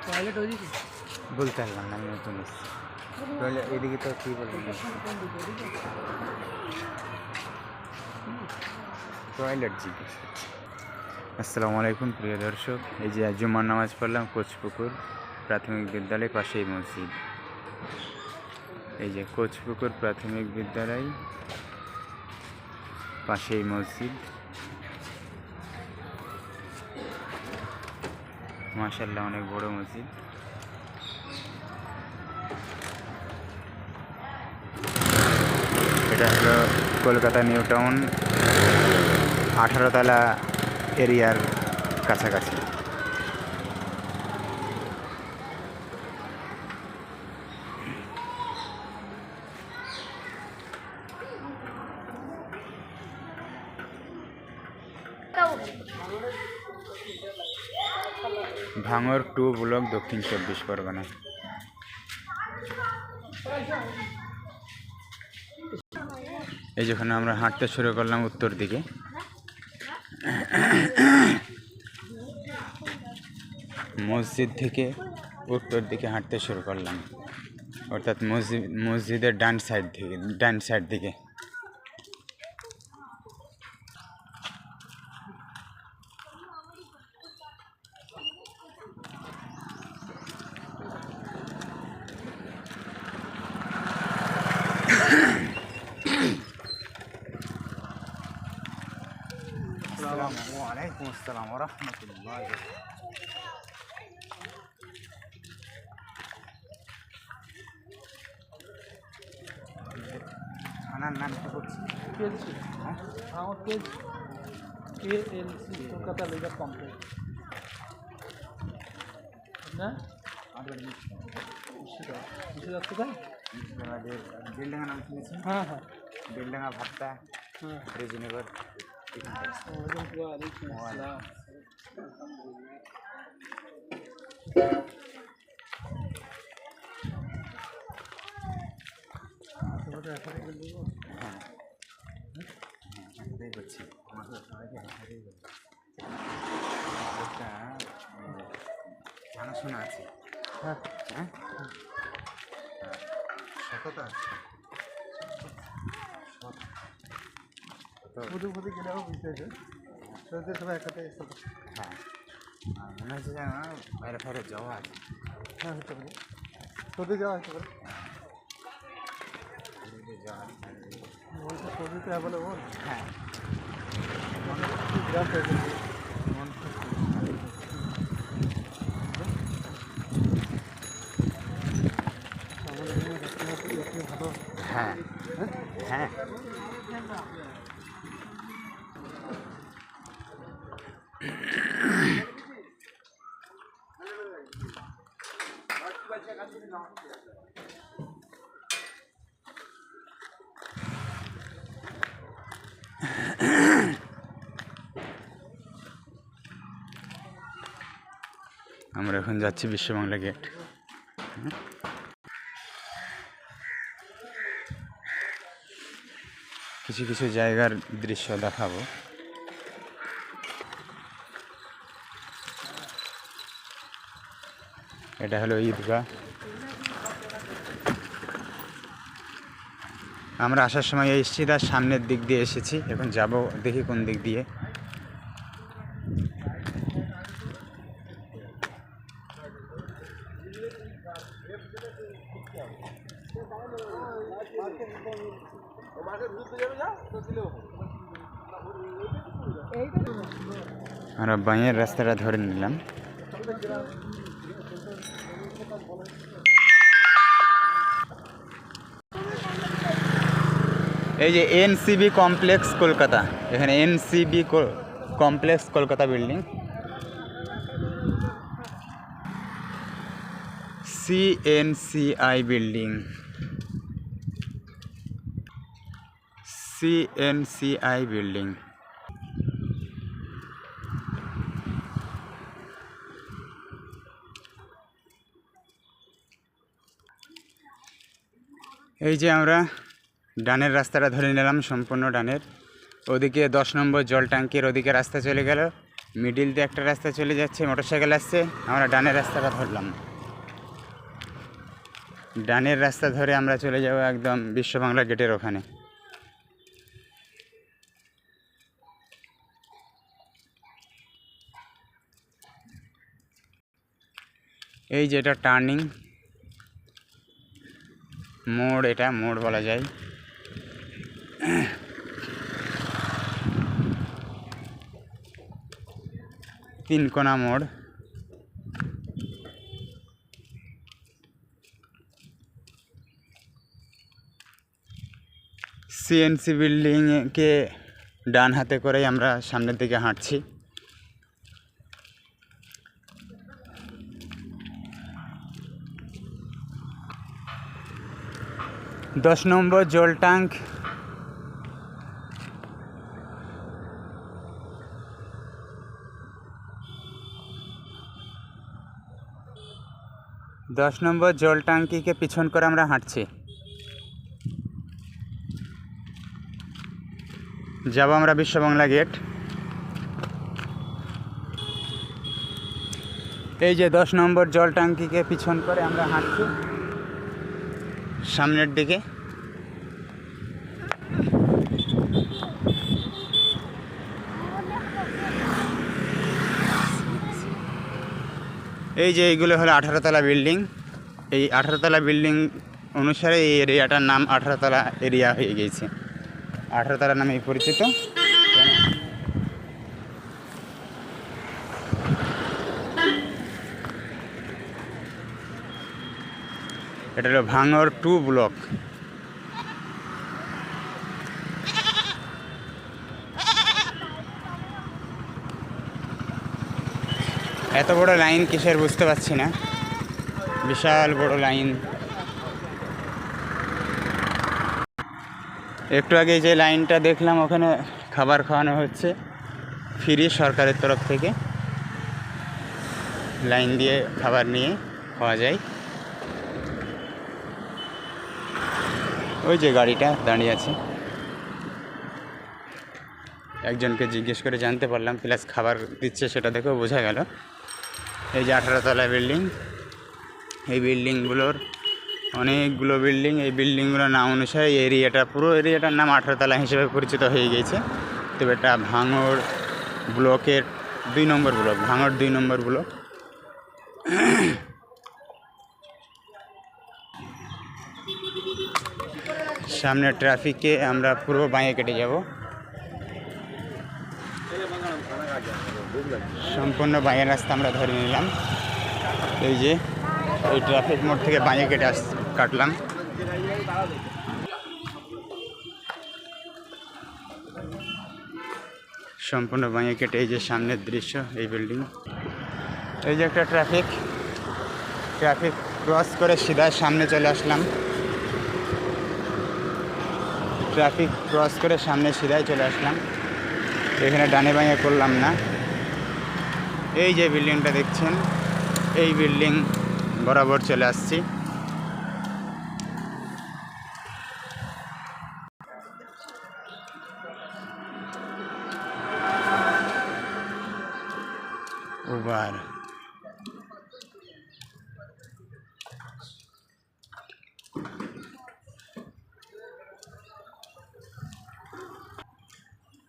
Toilet হয়ে গেছে বলতে পারলাম না, আমি নতুন এসেছি। টয়লেট এদিকে তো কী বলবো, টয়লেট জিজ্ঞেস করছি। আসসালামু আলাইকুম প্রিয় দর্শক, এই যে জুমার নামাজ পড়লাম কোচপুকুর প্রাথমিক বিদ্যালয়, পাশেই মসজিদ। এই যে কোচপুকুর প্রাথমিক বিদ্যালয়, পাশেই মসজিদ। মাশাআল্লাহ অনেক বড় মসজিদ। এটা হলো কলকাতা নিউ টাউন 18 তলা এরিয়ার কাছাকাছি। ভাঙর 2 ব্লক, দক্ষিণ 24 পরগনা। এই যখন আমরা হাঁটতে শুরু করলাম উত্তর দিকে, মসজিদ থেকে উত্তর দিকে হাঁটতে শুরু করলাম, অর্থাৎ মসজিদের ডান সাইড দিকে। ওয়ালাইকুম আসসালাম ওয়া রাহমাতুল্লাহ। থানার নাম কি বলছি? কেএলসি, আমার কেএলসি কলকাতা লেজার কমপ্লেক্স না বেলডাঙ্গা নাম শুনেছি? হ্যাঁ হ্যাঁ, বেলডাঙ্গা ভাট্টা, হ্যাঁ রেজিনগর। হ্যাঁ একটাই করছি, আমাদের সবাইকে একটাই করছি। একটা জানাশোনা আছে। হ্যাঁ হ্যাঁ সততা আছে। ওদের গেলেও বুঝতে হয়েছে সবাই একসাথে। হ্যাঁ মনে হচ্ছে যেন বাইরে ফাইরে যাওয়া আছে। হ্যাঁ হতে পারে, সৌদি যাওয়া হতে পারে। সৌদিতে অ্যাভেলেবল। হ্যাঁ গ্রাম পেয়েছে ভালো। হ্যাঁ হ্যাঁ আমরা এখন যাচ্ছি বিশ্ববাংলা গেট। কিছু কিছু জায়গার দৃশ্য দেখাবো। এটা হলো ঈদগাহ। আমরা আসার সময় এসেছি, তার সামনের দিক দিয়ে এসেছি, এখন যাব দেখি কোন দিক দিয়ে। আমরা বাইয়ের রাস্তাটা ধরে নিলাম। এই যে এনসিবি কমপ্লেক্স কলকাতা, এখানে NCB complex Kolkata building, CNCI building, CNCI building. এই যে আমরা ডানের রাস্তাটা ধরে নিলাম, সম্পূর্ণ ডানের। ওদিকে 10 নম্বর জল ট্যাঙ্কির ওদিকে রাস্তা চলে গেল, মিডিল দিয়ে একটা রাস্তা চলে যাচ্ছে, মোটরসাইকেল আসছে, আমরা ডানের রাস্তাটা ধরলাম। ডানের রাস্তা ধরে আমরা চলে যাব একদম বিশ্ব বাংলা গেটের ওখানে। এই যে এটা টার্নিং মোড়, এটা মোড় বলা যায়। তিনকোনা মোড়। সিএনসি বিল্ডিংকে ডান হাতে করেই আমরা সামনের দিকে হাঁটছি। 10 নম্বর জল ট্যাঙ্ক। दस नम्बर जल टैंकी के पिछन कर আমরা হাঁটছি। যাব আমরা বিশ্ব বাংলা গেট। এই যে 10 নম্বর জল ট্যাঙ্কিকে পিছন করে আমরা হাঁটছি সামনের দিকে। এই যে এইগুলো হলো 18 তলা বিল্ডিং। এই 18 তলা বিল্ডিং অনুসারে এই এরিয়াটার নাম 18 তলা এরিয়া হয়ে গেছে। 18 তলা নামে পরিচিত। এটা হলো ভাঙড় 2 ব্লক। এত বড় লাইন কিসের বুঝতে পারছি না, বিশাল বড় লাইন। একটু আগে যে লাইনটা দেখলাম ওখানে খাবার খাওয়ানো হচ্ছে ফ্রি সরকারের তরফ থেকে। লাইন দিয়ে খাবার নিয়ে খাওয়া যায়। ওই যে গাড়িটা দাঁড়িয়ে আছে, একজনকে জিজ্ঞেস করে জানতে পারলাম, প্লাস খাবার দিচ্ছে সেটা দেখেও বোঝা গেল। এই যে 18 তলা বিল্ডিং, এই বিল্ডিংগুলোর অনেকগুলো বিল্ডিং। এই বিল্ডিংগুলোর নাম অনুসারে এই এরিয়াটা, পুরো এরিয়াটার নাম 18 তলা হিসেবে পরিচিত হয়ে গেছে। তবে এটা ভাঙড় ব্লকের 2 নম্বর ব্লক, ভাঙড় 2 নম্বর ব্লক। সামনে ট্রাফিকে আমরা পুরো বাঁয়ে কেটে যাব, সম্পূর্ণ বাঁয়ের রাস্তা আমরা ধরে নিলাম। এই যে এই ট্রাফিক মোড় থেকে বাঁয়ে কেটে কাটলাম। সম্পূর্ণ বাঁয়ে কেটে এই যে সামনের দৃশ্য, এই বিল্ডিং। এই যে একটা ট্রাফিক ক্রস করে সিধা সামনে চলে আসলাম। ট্রাফিক ক্রস করে সামনে সিধাই চলে আসলাম, এখানে ডানে বাঁয়ে করলাম না। এই যে বিল্ডিংটা দেখছেন, এই বিল্ডিং বরাবর চলে আসছি। ওভার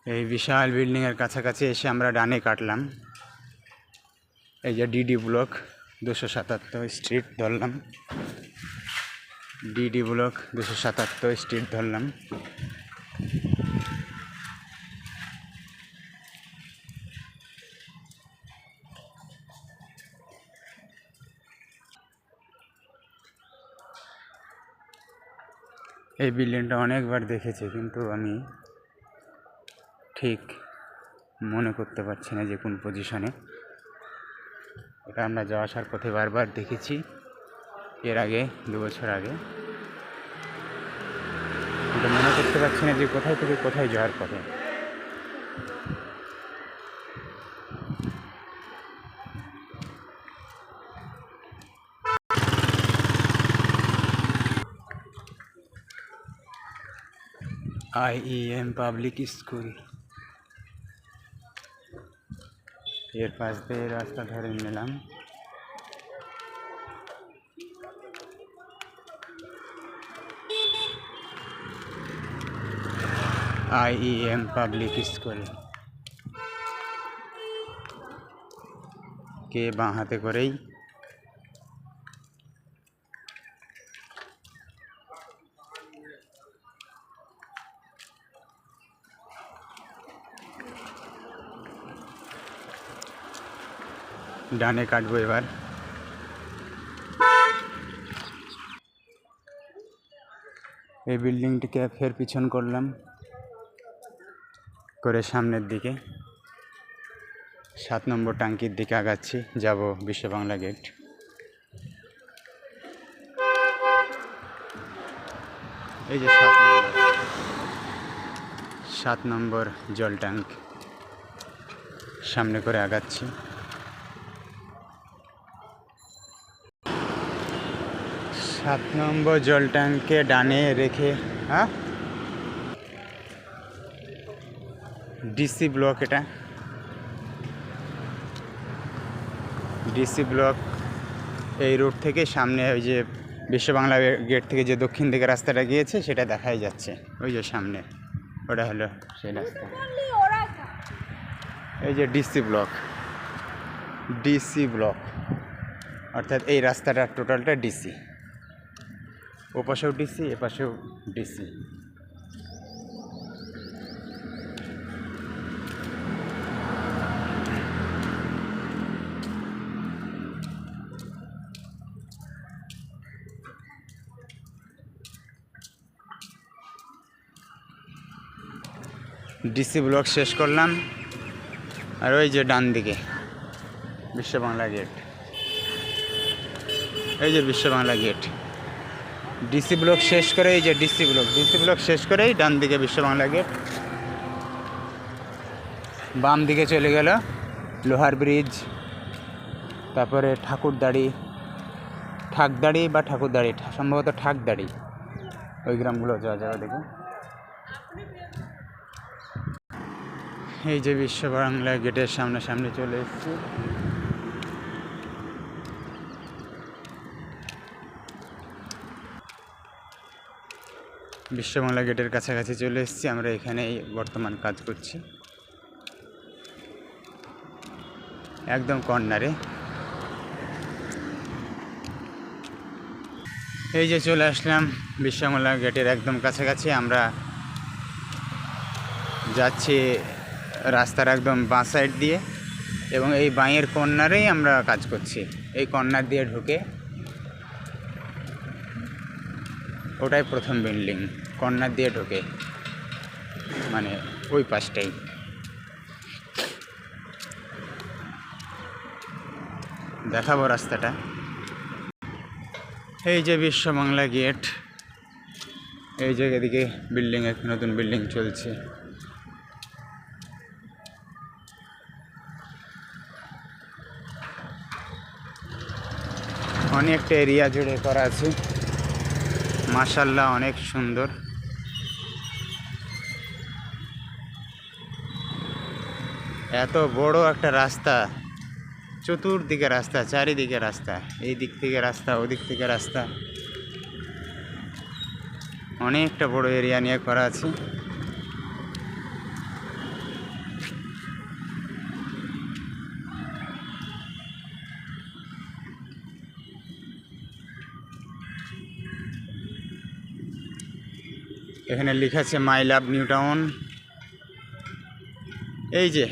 এই বিশাল বিল্ডিংয়ের কাছাকাছি এসে আমরা ডানে কাটলাম। এই যে ডিডি ব্লক 277 স্ট্রিট ধরলাম, ডিডি ব্লক 277 স্ট্রিট ধরলাম। এই বিল্ডিংটা অনেকবার দেখেছি, কিন্তু আমি ঠিক মনে করতে পারছি না যে কোন পজিশনে। এটা আমরা যাওয়া আসার পথে বারবার দেখেছি, এর আগে 2 বছর আগে, কিন্তু মনে করতে পারছি না যে কোথায় থেকে কোথায় যাওয়ার পথে। IEM public school. এর পাশ দিয়ে রাস্তা ধরে নিলাম। IEM পাবলিক স্কুল কে বাঁ হাতে করেই ডানে কাটবো এবার। এই বিল্ডিংটিকে ফের পিছন করলাম করে সামনের দিকে 7 নম্বর টাঙ্কির দিকে আগাচ্ছি, যাব বিশ্ব বাংলা গেট। এই যে 7 নম্বর জল ট্যাঙ্ক সামনে করে আগাচ্ছি। 7 নম্বর জল ট্যাঙ্কে ডানে রেখে ডিসি ব্লক, এটা ডিসি ব্লক। এই রোড থেকে সামনে ওই যে বিশ্ব বাংলা গেট থেকে যে দক্ষিণ দিকে রাস্তাটা গিয়েছে সেটা দেখাই যাচ্ছে, ওই যে সামনে ওটা হলো সেই রাস্তা। এই যে ডিসি ব্লক, ডিসি ব্লক অর্থাৎ এই রাস্তাটা টোটালটা ডিসি, ওপাশেও ডিসি এপাশেও ডিসি। ডিসি ব্লক শেষ করলাম, আর ওই যে ডান দিকে বিশ্ব বাংলা গেট, এই যে বিশ্ব বাংলা গেট। ডিসি ব্লক শেষ করে এই যে ডিসি ব্লক শেষ করেই ডান দিকে বিশ্ব বাংলা গেট। বাম দিকে চলে গেল লোহার ব্রিজ, তারপরে ঠাকুরদাড়ি বা ঠাকুরদাড়ি, সম্ভবত ঠাকদাড়ি, ওই গ্রামগুলো যাওয়া যাবে দেখে। এই যে বিশ্ব বাংলা গেটের সামনে চলে এসেছি। বিশ্ব বাংলা গেটের কাছাকাছি চলে এসেছি, আমরা এখানেই বর্তমান কাজ করছি, একদম কর্নারে। এই যে চলে আসলাম বিশ্ব বাংলা গেটের একদম কাছাকাছি। আমরা যাচ্ছি রাস্তার একদম বাঁ সাইড দিয়ে, এবং এই বাঁয়ের কর্নারেই আমরা কাজ করছি। এই কর্নার দিয়ে ঢুকে ওটাই প্রথম বিল্ডিং, কর্নার দিয়ে ঢুকে মানে ওই পাশটাই। দেখাবো রাস্তাটা। এই যে বিশ্ব বাংলা গেট, এই যে এদিকে বিল্ডিং, নতুন বিল্ডিং চলছে। অনেকটা এরিয়া জুড়ে করা আছে, মাশাআল্লাহ অনেক সুন্দর। এত বড় একটা রাস্তা, চতুর্দিকে রাস্তা, চারিদিকে রাস্তা, এই দিক থেকে রাস্তা, ওদিক থেকে রাস্তা, অনেকটা বড় এরিয়া নিয়ে করা আছে। এখানে লেখা আছে মাই লাভ নিউ টাউন। এই যে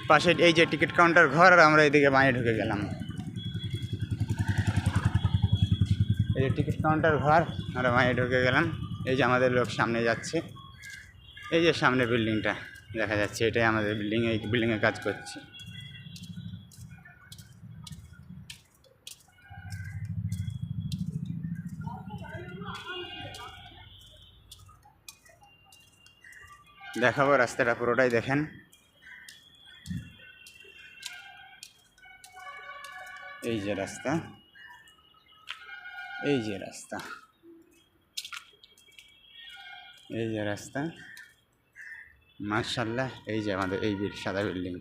পাশে এই যে টিকিট কাউন্টার ঘর, আর আমরা এদিকে বাঁয়ে ঢুকে গেলাম। এই যে টিকিট কাউন্টার ঘর, আমরা বাঁয়ে ঢুকে গেলাম। এই যে আমাদের লোক সামনে যাচ্ছে, এই যে সামনে বিল্ডিংটা দেখা যাচ্ছে, এটাই আমাদের বিল্ডিং, এই বিল্ডিংয়ে কাজ করছি। দেখাবো রাস্তাটা পুরোটাই দেখেন। এই যে রাস্তা, এই যে রাস্তা, এই যে রাস্তা, মাশাআল্লাহ। এই যে আমাদের এই সাদা বিল্ডিং।